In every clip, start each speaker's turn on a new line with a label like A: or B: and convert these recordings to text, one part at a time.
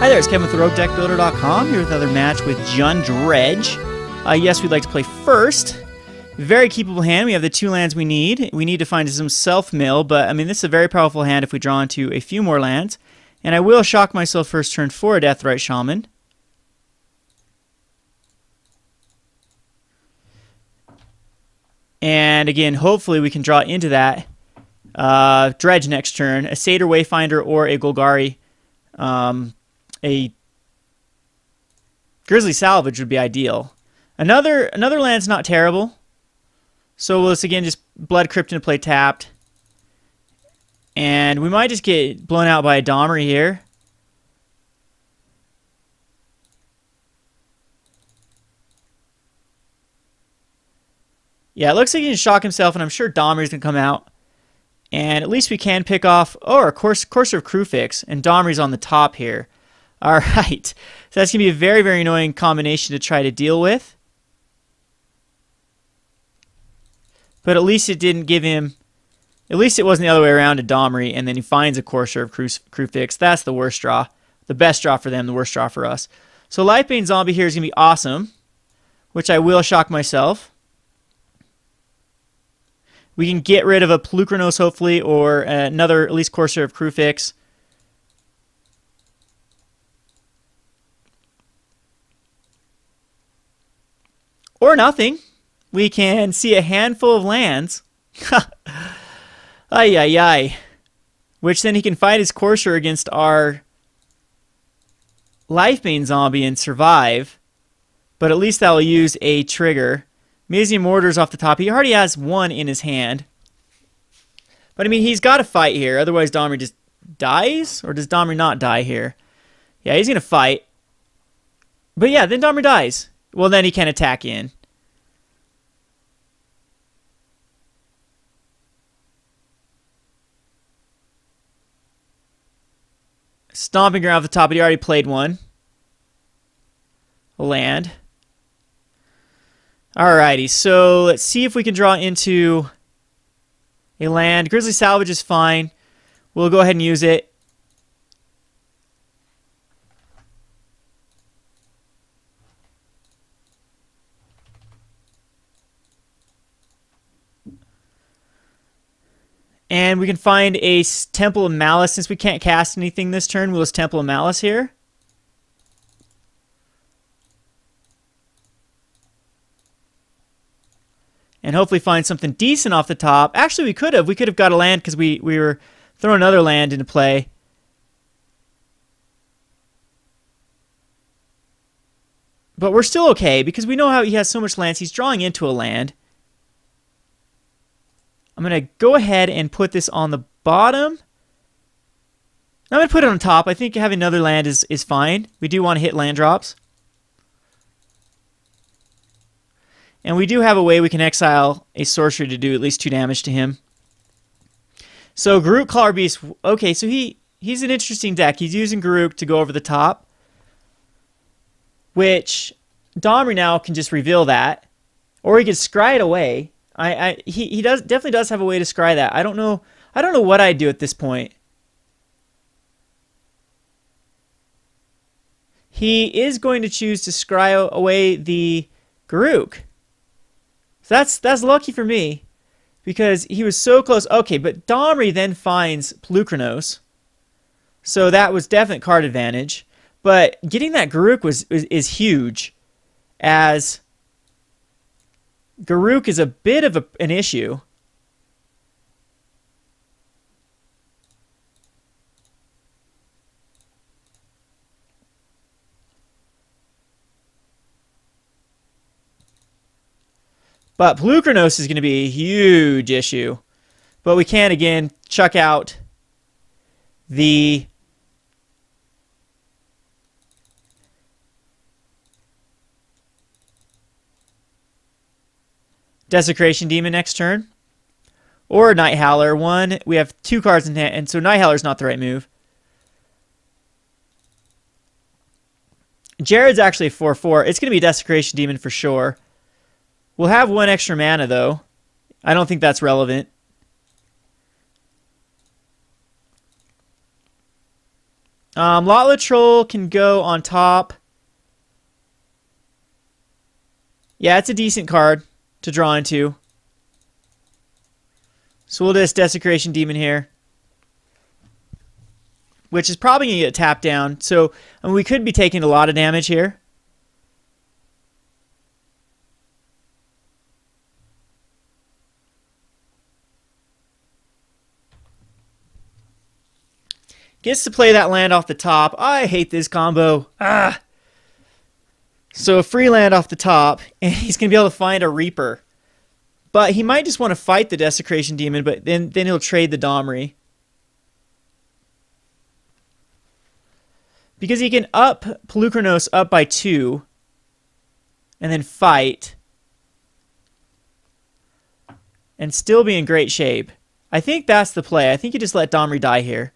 A: Hi there, it's Kevin with Roguedeckbuilder.com, here with another match with Jund Dredge. Yes, we'd like to play first. Very keepable hand. We have the 2 lands we need. We need to find some self-mill, but I mean, this is a very powerful hand if we draw into a few more lands. And I will shock myself first turn for a Deathrite Shaman. And again, hopefully we can draw into that Dredge next turn, a Satyr Wayfinder or a Golgari. A Grizzly Salvage would be ideal. Another land's not terrible. So let's again just Blood Crypt into play tapped. And we might just get blown out by a Domri here. Yeah, it looks like he can shock himself, and I'm sure Domri's going to come out. And at least we can pick off... Oh, our Courser of Crewfix, and Domri's on the top here. Alright, so that's going to be a very, very annoying combination to try to deal with. But at least it didn't give him... At least it wasn't the other way around to Domri, and then he finds a Courser of Crewfix. That's the worst draw. The best draw for them, the worst draw for us. So Lifebane Zombie here is going to be awesome, which I will shock myself. We can get rid of a Pelucranos, hopefully, or another, at least, Courser of Crewfix. Or nothing. We can see a handful of lands. Ay, ay, ay. Which then he can fight his Courser against our Lifebane Zombie and survive. But at least that will use a trigger. Mizium Mortar's off the top. He already has 1 in his hand. But I mean, he's got to fight here. Otherwise, Domri just dies? Or does Domri not die here? Yeah, he's going to fight. But yeah, then Domri dies. Well, then he can attack in. Stomping Ground off the top, but he already played 1. A land. Alrighty, so let's see if we can draw into a land. Grizzly Salvage is fine. We'll go ahead and use it. And we can find a Temple of Malice. Since we can't cast anything this turn, we'll just Temple of Malice here. And hopefully find something decent off the top. Actually, we could have. We could have got a land because we were throwing another land into play. But we're still okay because we know how he has so much lands. He's drawing into a land. I'm going to go ahead and put this on the bottom. I'm going to put it on top. I think having another land is fine. We do want to hit land drops. And we do have a way we can exile a sorcery to do at least 2 damage to him. So Garruk Clawed Beast, okay, so he's an interesting deck. He's using Garruk to go over the top, which Domri now can just reveal that, or he could scry it away. He definitely does have a way to scry that. I don't know what I'd do at this point. He is going to choose to scry away the Garruk. So that's lucky for me, because he was so close. Okay, but Domri then finds Pelucranos, so that was definite card advantage. But getting that Garruk is huge, as Garruk is a bit of an issue. But Pelucranos is going to be a huge issue. But we can, again, chuck out the Desecration Demon next turn. Or Night Howler. We have 2 cards in hand, and so Night Howler is not the right move. Jared's actually a 4/4. It's going to be Desecration Demon for sure. We'll have 1 extra mana, though. I don't think that's relevant. Lotla Troll can go on top. Yeah, it's a decent card to draw into. So we'll just Desecration Demon here, which is probably going to get tapped down. So I mean, we could be taking a lot of damage here. Gets to play that land off the top. I hate this combo. Ah. So a free land off the top, and he's going to be able to find a Reaper. But he might just want to fight the Desecration Demon, but then he'll trade the Domri. Because he can up Pelucranos up by 2, and then fight, and still be in great shape. I think that's the play. I think you just let Domri die here.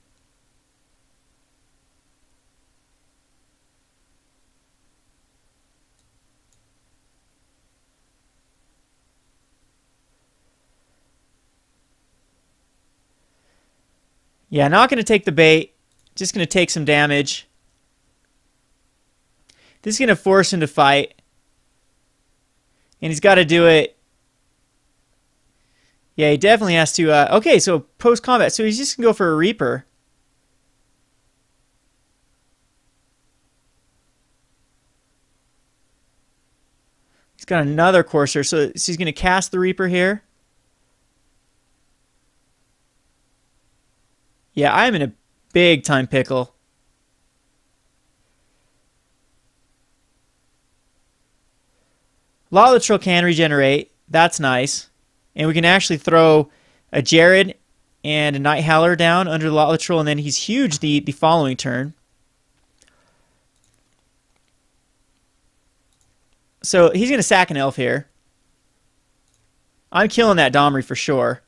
A: Yeah, not going to take the bait. Just going to take some damage. This is going to force him to fight. And he's got to do it. Yeah, he definitely has to... okay, so post-combat. So he's just going to go for a Reaper. He's got another Courser. So he's going to cast the Reaper here. Yeah, I'm in a big time pickle. Lotla Troll can regenerate. That's nice. And we can actually throw a Jared and a Night Howler down under the Lotla Troll, and then he's huge the following turn. So he's going to sack an elf here. I'm killing that Domri for sure.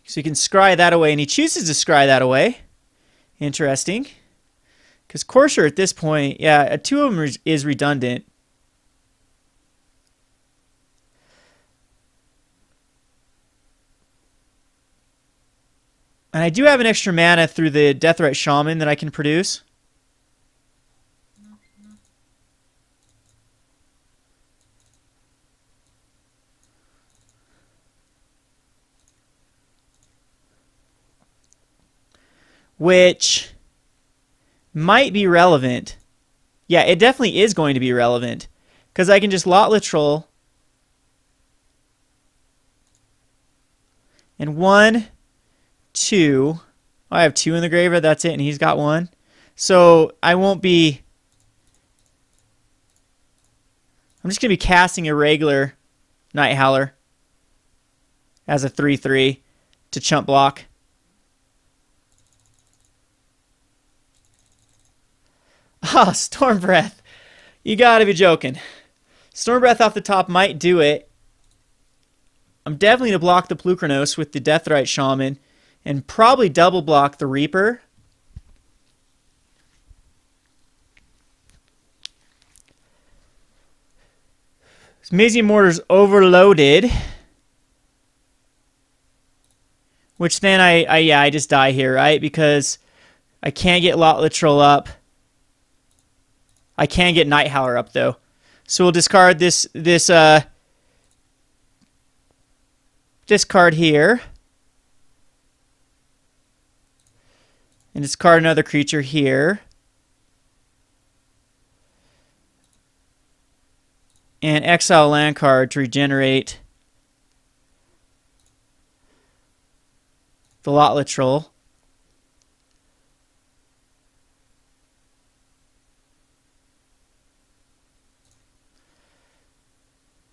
A: So you can scry that away, and he chooses to scry that away. Interesting. Because Courser at this point, yeah, 2 of them is redundant. And I do have an extra mana through the Deathrite Shaman that I can produce. Which might be relevant. Yeah, it definitely is going to be relevant. Because I can just Lotla Troll. And 1, 2. I have 2 in the graveyard, that's it, and he's got 1. So I won't be... I'm just going to be casting a regular Night Howler as a 3/3 to chump block. Ah, Storm Breath. You gotta be joking. Storm Breath off the top might do it. I'm definitely going to block the Pelucranos with the Deathrite Shaman and probably double block the Reaper. Midgame Mortar's overloaded. Which then I just die here, right? Because I can't get Lotla Troll up. I can get Night Howler up though. So we'll discard this card here. And discard another creature here. And exile a land card to regenerate the Lotla Troll.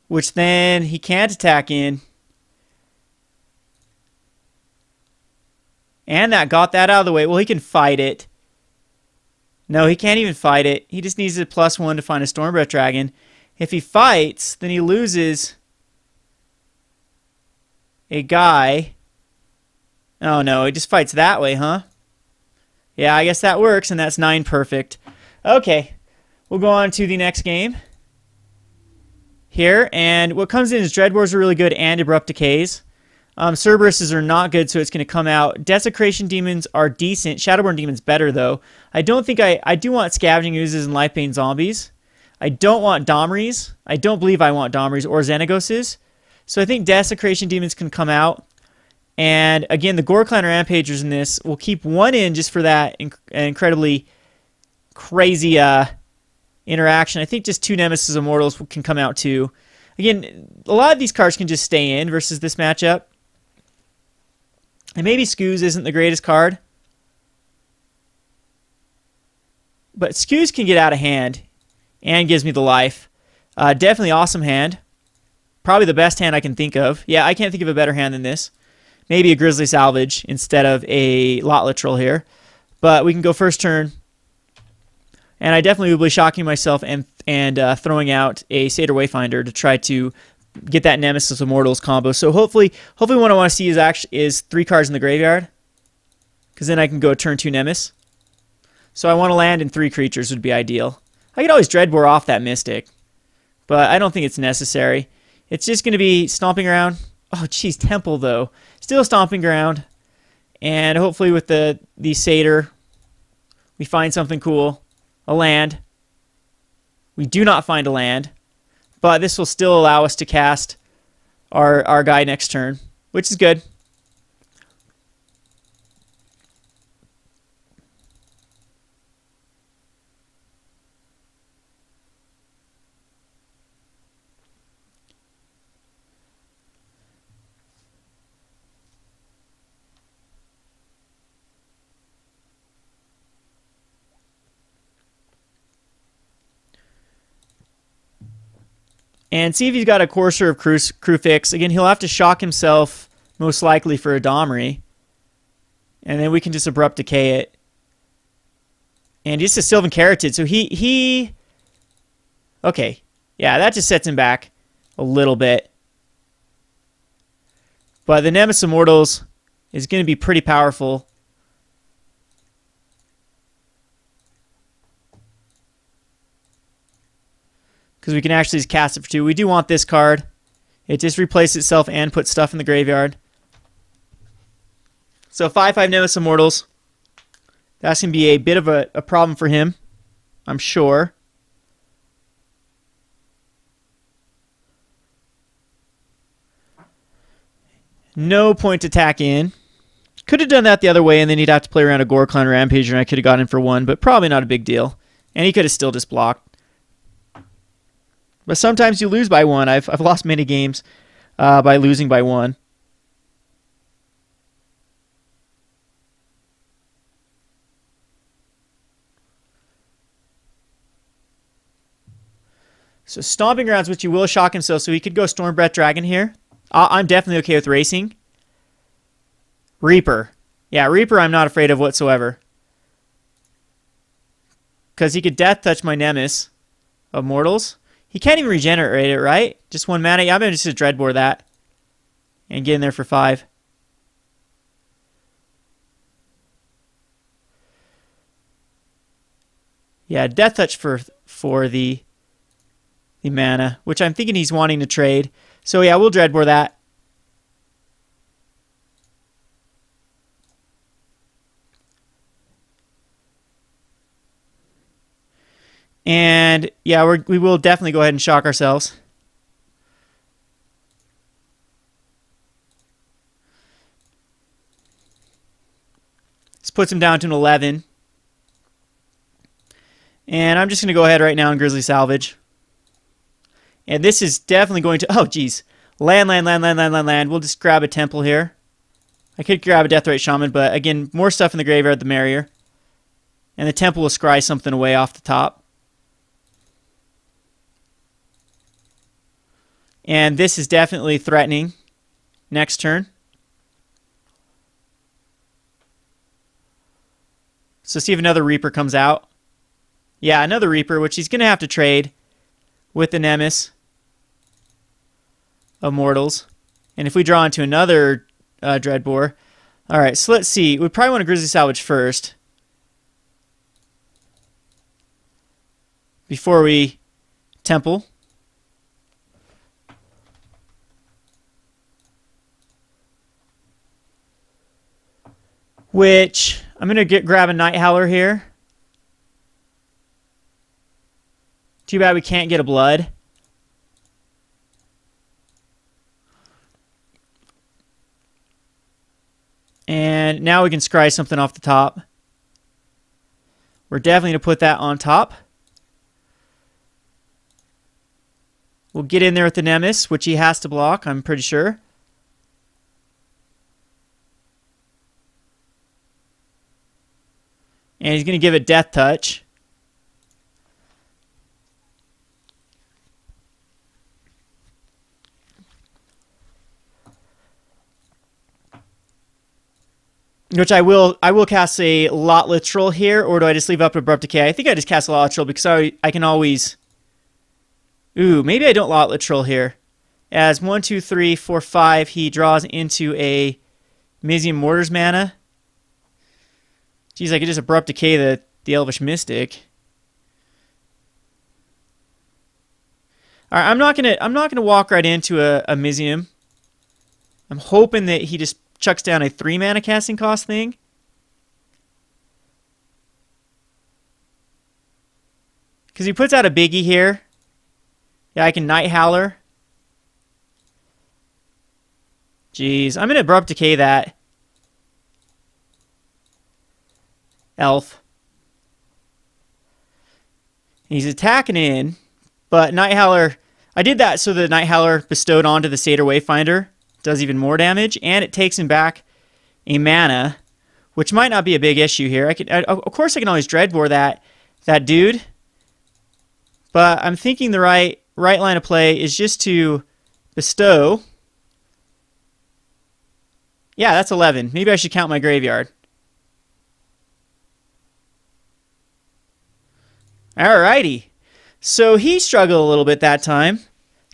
A: Which then he can't attack in. And that got that out of the way. Well, he can fight it. No, he can't even fight it. He just needs a +1 to find a Stormbreath Dragon. If he fights, then he loses a guy. Oh no, he just fights that way, huh? Yeah, I guess that works, and that's 9 perfect. Okay. We'll go on to the next game here, and what comes in is Dreadbores are really good and Abrupt Decays. Cerberuses are not good, so it's going to come out. Desecration Demons are decent. Shadowborn Demons better, though. I don't think I do want Scavenging Oozes and Lifebane Zombies. I don't want Domries. I don't believe I want Domries or Xenagoses. So I think Desecration Demons can come out. And again, the Gore Clan Rampagers in this will keep one in just for that incredibly crazy interaction. I think just 2 Nemesis Immortals can come out too. Again, a lot of these cards can just stay in versus this matchup. And maybe Scoos isn't the greatest card. But Scoos can get out of hand and gives me the life. Definitely awesome hand. Probably the best hand I can think of. Yeah, I can't think of a better hand than this. Maybe a Grizzly Salvage instead of a Lot Literal here. But we can go first turn. And I definitely will be shocking myself and throwing out a Satyr Wayfinder to try to get that Nemesis Immortals combo. So hopefully what I want to see is 3 cards in the graveyard. Because then I can go turn 2 Nemesis. So I want to land in 3 creatures would be ideal. I could always Dreadbore off that Mystic. But I don't think it's necessary. It's just going to be Stomping Ground. Oh, geez, Temple, though. Still Stomping Ground. And hopefully with the Satyr, we find something cool. A land. We do not find a land. But this will still allow us to cast our guy next turn, which is good. And see if he's got a Courser of Crufix. Again, he'll have to shock himself, most likely, for a Domri. And then we can just Abrupt Decay it. And just a Sylvan Carotid. So he... Okay. Yeah, that just sets him back a little bit. But the Nemesis Immortals is going to be pretty powerful. Because we can actually just cast it for 2. We do want this card. It just replaces itself and puts stuff in the graveyard. So 5/5 Nemesis Immortals. That's going to be a bit of a problem for him, I'm sure. No point to attack in. Could have done that the other way, and then he'd have to play around a Gore Clan Rampager, and I could have got in for 1, but probably not a big deal. And he could have still just blocked. But sometimes you lose by 1. I've lost many games by losing by 1. So Stomping Grounds, which he will shock himself, so he could go Stormbreath Dragon here. I'm definitely okay with racing. Reaper. Yeah, Reaper I'm not afraid of whatsoever. Because he could Death Touch my Nemesis of Mortals. He can't even regenerate it, right? Just 1 mana. Yeah, I'm going to just Dreadbore that. And get in there for 5. Yeah, Death Touch for the mana, which I'm thinking he's wanting to trade. So yeah, we'll Dreadbore that. And yeah, we will definitely go ahead and shock ourselves. This puts him down to an 11. And I'm just going to go ahead right now and Grizzly Salvage. And this is definitely going to... Oh, geez. Land. We'll just grab a Temple here. I could grab a Deathrite Shaman, but again, more stuff in the graveyard, the merrier. And the Temple will scry something away off the top. And this is definitely threatening next turn. So see if another Reaper comes out. Yeah, another Reaper, which he's going to have to trade with the Nemesis of Mortals. And if we draw into another Dreadbore. Alright, so let's see. We probably want to Grizzly Salvage first. before we temple. Which, I'm going to grab a Night Howler here. Too bad we can't get a blood. And now we can scry something off the top. We're definitely going to put that on top. We'll get in there with the Nemesis, which he has to block, I'm pretty sure. And he's going to give it Death Touch. Which I will cast a Lot Literal here, or do I just leave up Abrupt Decay? I think I just cast a Lot Literal because I can always... Ooh, maybe I don't Lot Literal here. As 1, 2, 3, 4, 5, he draws into a Midgame Mortar's mana. Geez, I could just Abrupt Decay the Elvish Mystic. All right, I'm not gonna walk right into a Midgame. I'm hoping that he just chucks down a 3 mana casting cost thing. Because he puts out a biggie here. Yeah, I can Night Howler. Jeez, I'm gonna Abrupt Decay that. Elf. He's attacking in, but Night Howler... I did that so the Night Howler bestowed onto the Satyr Wayfinder does even more damage, and it takes him back a mana, which might not be a big issue here. Of course I can always Dreadbore that dude, but I'm thinking the right line of play is just to bestow. Yeah, that's 11. Maybe I should count my graveyard. Alrighty. So he struggled a little bit that time.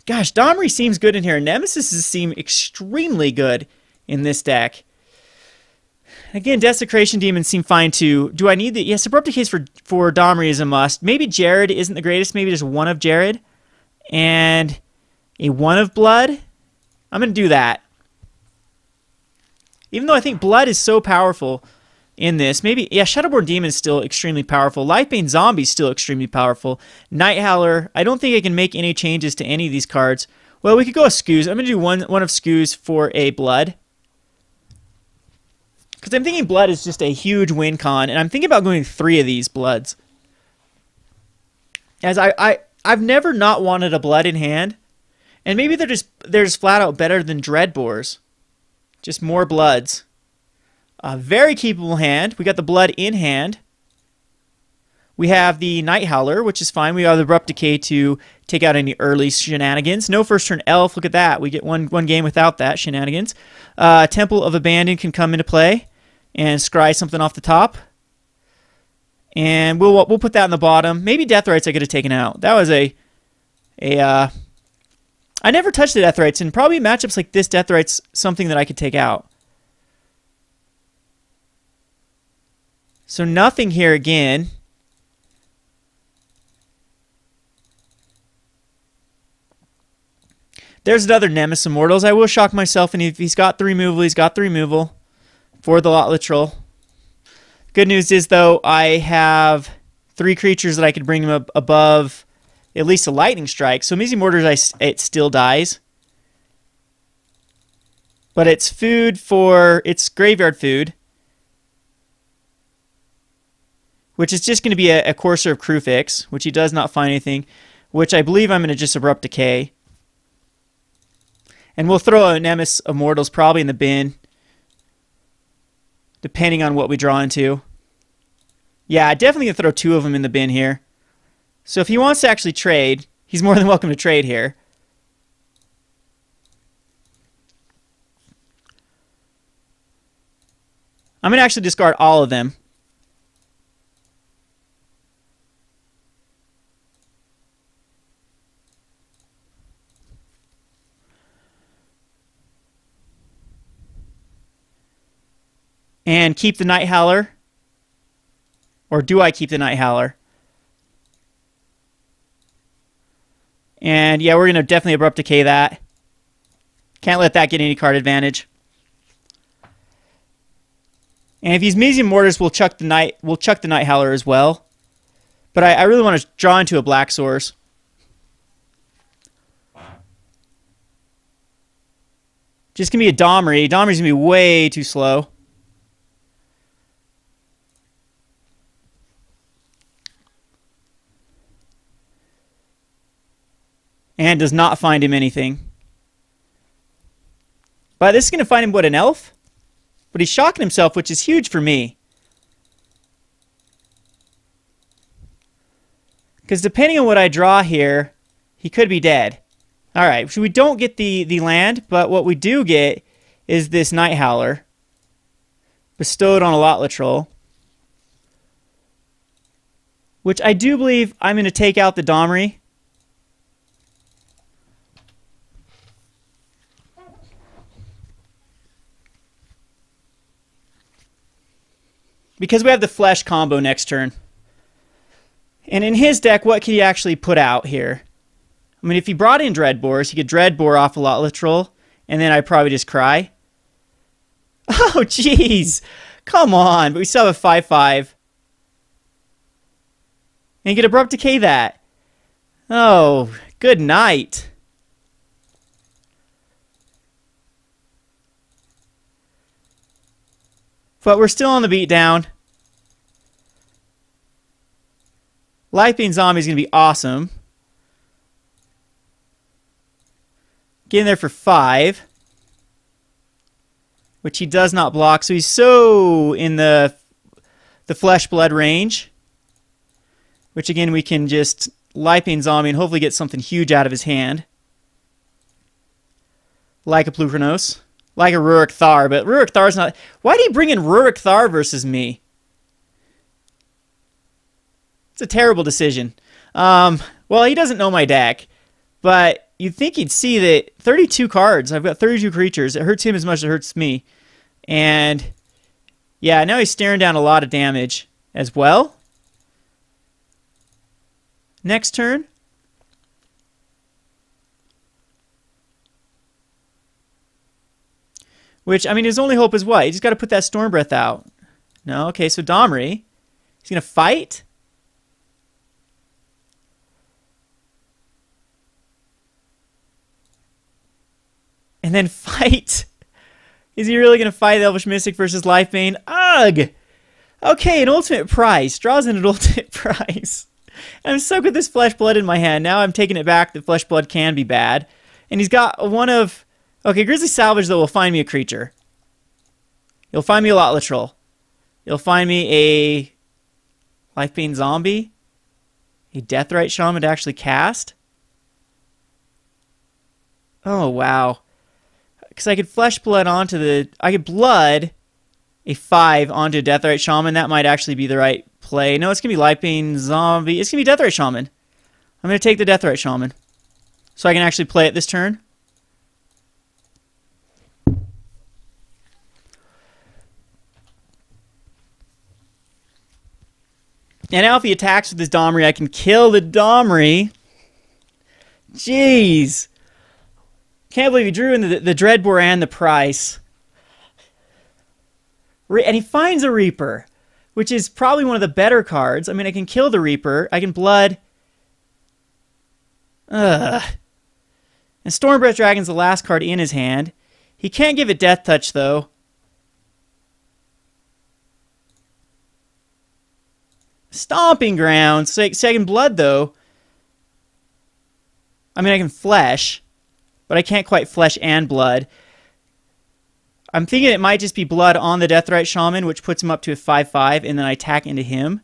A: Gosh, Domri seems good in here. Nemesis seem extremely good in this deck. Again, Desecration Demons seem fine too. Do I need the... Yes, Abrupt Decay for Domri is a must. Maybe Jared isn't the greatest. Maybe just one of Jared. And a one of Blood. I'm going to do that. Even though I think Blood is so powerful in this. Maybe, yeah, Shadowborn Demon is still extremely powerful. Lifebane Zombie is still extremely powerful. Night Howler, I don't think I can make any changes to any of these cards. Well, we could go with Skoos. I'm going to do one of Skoos for a Blood. Because I'm thinking Blood is just a huge win con, and I'm thinking about going 3 of these Bloods. As I've never not wanted a Blood in hand, and maybe they're just flat out better than Dreadbores. Just more Bloods. A very keepable hand. We got the Blood in hand. We have the Night Howler, which is fine. We have the Abrupt Decay to take out any early shenanigans. No first turn Elf. Look at that. We get one game without that shenanigans. Temple of Abandon can come into play and scry something off the top. And we'll put that in the bottom. Maybe Deathrights I could have taken out. That was I never touched the Deathrights, and probably matchups like this, Deathrights something that I could take out. So nothing here again. There's another Nemesis Immortals. I will shock myself, and if he's got the removal, he's got the removal for the Lot Literal. Good news is, though, I have 3 creatures that I could bring him above at least a Lightning Strike. So Midgame Mortars, it still dies. But it's food for... It's graveyard food. Which is just going to be a Courser of Crufix, which he does not find anything, which I believe I'm going to just Abrupt Decay. And we'll throw a Nemesis Immortals probably in the bin, depending on what we draw into. Yeah, definitely going to throw 2 of them in the bin here. So if he wants to actually trade, he's more than welcome to trade here. I'm going to actually discard all of them. And keep the Night Howler. Or do I keep the Night Howler? And yeah, we're going to definitely Abrupt Decay that. Can't let that get any card advantage. And if he's Medium Mortars, we'll chuck the Night Howler as well. But I really want to draw into a black source. Just give me a Domri. Domri's going to be way too slow. And does not find him anything. But this is going to find him, what, an elf? But he's shocking himself, which is huge for me. Because depending on what I draw here, he could be dead. Alright, so we don't get the land, but what we do get is this Night Howler. Bestowed on a Lot Latrell. Which I do believe I'm going to take out the Domri. Because we have the Flesh combo next turn. And in his deck, what could he actually put out here? I mean, if he brought in Dreadbores, he could Dreadbore off a Lot Latrell, and then I'd probably just cry. Oh, jeez. Come on. But we still have a 5/5. And you could Abrupt Decay that. Oh, good night. But we're still on the beatdown. Lifebane Zombie is going to be awesome. Get in there for 5. Which he does not block. So he's so in the Flesh Blood range. Which again we can just Lifebane Zombie and hopefully get something huge out of his hand. Like a Pluchronos. Like a Rurik Thar, but Rurik Thar's not... Why did he bring in Rurik Thar versus me? It's a terrible decision. Well, he doesn't know my deck, but you'd think he'd see that 32 cards. I've got 32 creatures. It hurts him as much as it hurts me. And, yeah, now he's staring down a lot of damage as well. Next turn. Which, I mean, his only hope is what? He's got to put that Storm Breath out. No, okay, so Domri. He's going to fight? And then fight? Is he really going to fight Elvish Mystic versus Lifebane? Ugh! Okay, an ultimate price. Draws in an ultimate price. I'm stuck with this Flesh Blood in my hand. Now I'm taking it back that Flesh Blood can be bad. And he's got one of... Okay, Grizzly Salvage, though, will find me a creature. He'll find me a Lot Latrell. He'll find me a Lifebane Zombie. A Deathrite Shaman to actually cast. Oh, wow. Because I could Flesh Blood onto the... I could Blood a 5 onto a Deathrite Shaman. That might actually be the right play. No, it's going to be Lifebane Zombie. It's going to be Deathrite Shaman. I'm going to take the Deathrite Shaman. So I can actually play it this turn. And now if he attacks with his Domri, I can kill the Domri. Jeez. Can't believe he drew in the Dreadbore and the price. And he finds a Reaper, which is probably one of the better cards. I mean, I can kill the Reaper. I can Blood. Ugh. And Stormbreath Dragon's the last card in his hand. He can't give it Death Touch, though. Stomping Grounds. So I can Blood, though. I mean, I can Flesh, but I can't quite Flesh and Blood. I'm thinking it might just be Blood on the Deathrite Shaman, which puts him up to a 5/5, and then I attack into him.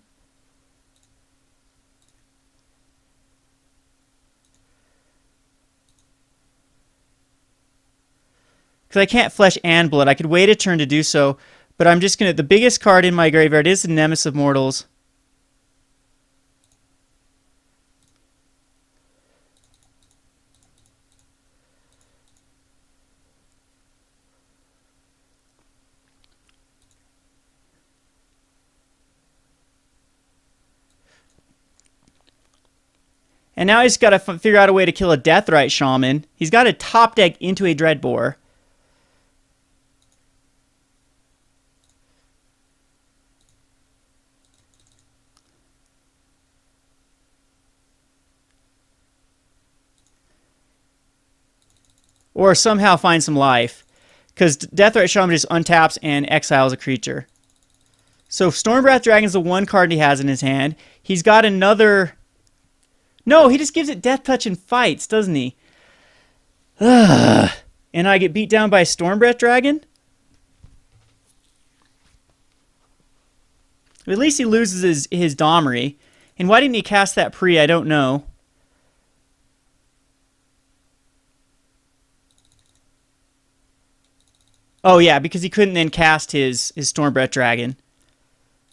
A: Because I can't Flesh and Blood. I could wait a turn to do so, but I'm just going to... The biggest card in my graveyard is the Nemesis of Mortals. And now he's got to figure out a way to kill a Deathrite Shaman. He's got to top deck into a Dreadbore. Or somehow find some life. Because Deathrite Shaman just untaps and exiles a creature. So Stormbreath Dragon's the one card he has in his hand. He's got another... No, he just gives it Death Touch and fights, doesn't he? Ugh. And I get beat down by a Stormbreath Dragon? At least he loses his Domri. And why didn't he cast that pre? I don't know. Oh yeah, because he couldn't then cast his Stormbreath Dragon.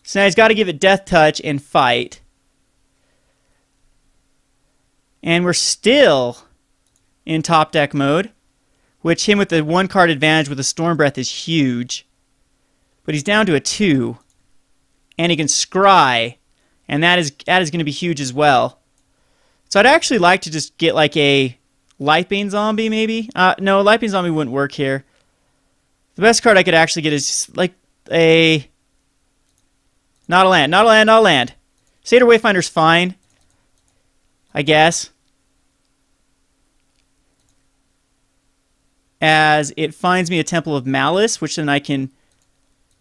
A: So now he's got to give it Death Touch and fight. And we're still in top deck mode, which him with the one card advantage with the Stormbreath is huge. But he's down to a 2. And he can scry. And that is going to be huge as well. So I'd actually like to just get like a Lifebane Zombie maybe. No, Lifebane Zombie wouldn't work here. The best card I could actually get is like a... Not a land, not a land, not a land. Satyr Wayfinder's fine, I guess. As it finds me a Temple of Malice, which then I can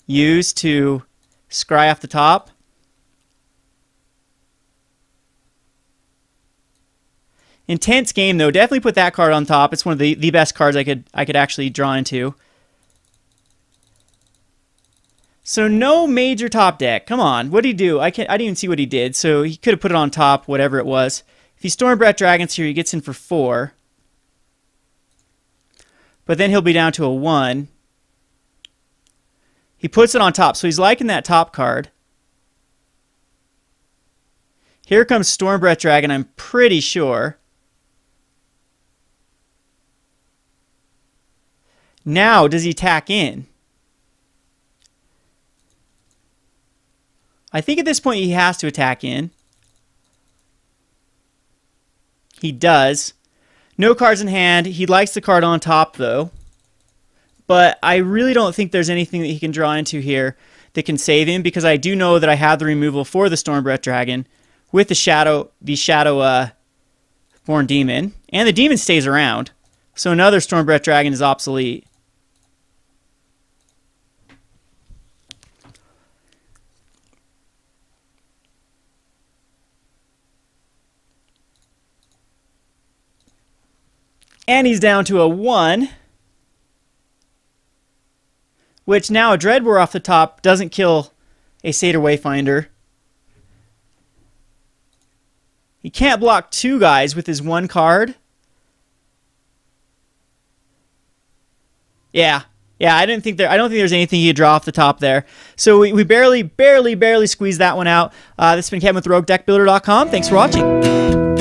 A: use to scry off the top. Intense game though. Definitely put that card on top. It's one of the best cards I could actually draw into. So no major top deck. Come on, what did he do? I didn't even see what he did. So he could have put it on top, whatever it was. If he Stormbreath Dragons here, he gets in for 4. But then he'll be down to a 1. He puts it on top, so he's liking that top card. Here comes Stormbreath Dragon, I'm pretty sure. Now, does he tack in? I think at this point he has to attack in. He does. No cards in hand. He likes the card on top, though. But I really don't think there's anything that he can draw into here that can save him, because I do know that I have the removal for the Stormbreath Dragon with the Shadow Born Demon. And the Demon stays around. So another Stormbreath Dragon is obsolete. And he's down to a 1. Which now a Dreadbore off the top doesn't kill a Satyr Wayfinder. He can't block 2 guys with his 1 card. Yeah, I don't think there's anything he could draw off the top there. So we barely squeezed that one out. This has been Kevin with Roguedeckbuilder.com. Thanks for watching.